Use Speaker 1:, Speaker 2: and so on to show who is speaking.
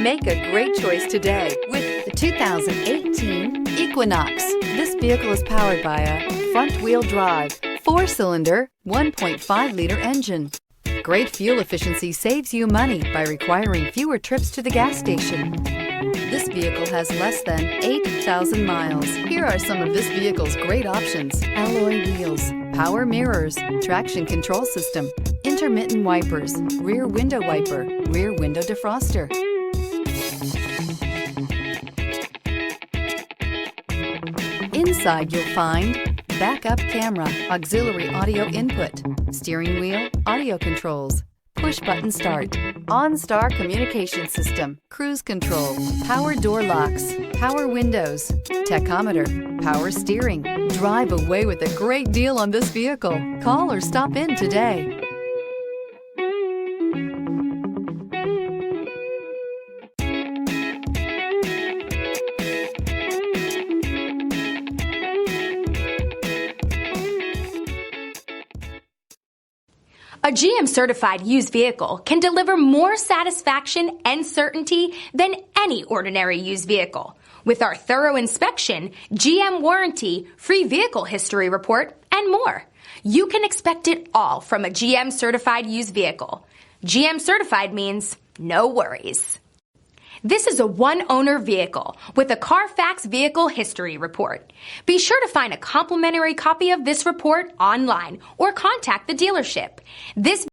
Speaker 1: Make a great choice today with the 2018 Equinox. This vehicle is powered by a front-wheel drive, 4-cylinder, 1.5-liter engine. Great fuel efficiency saves you money by requiring fewer trips to the gas station. This vehicle has less than 8,000 miles. Here are some of this vehicle's great options: alloy wheels, power mirrors, traction control system, intermittent wipers, rear window wiper, rear window defroster. Inside you'll find backup camera, auxiliary audio input, steering wheel audio controls, push-button start, OnStar communication system, cruise control, power door locks, power windows, tachometer, power steering. Drive away with a great deal on this vehicle. Call or stop in today.
Speaker 2: A GM-certified used vehicle can deliver more satisfaction and certainty than any ordinary used vehicle. With our thorough inspection, GM warranty, free vehicle history report, and more. You can expect it all from a GM-certified used vehicle. GM-certified means no worries. This is a one-owner vehicle with a Carfax Vehicle History Report. Be sure to find a complimentary copy of this report online or contact the dealership. This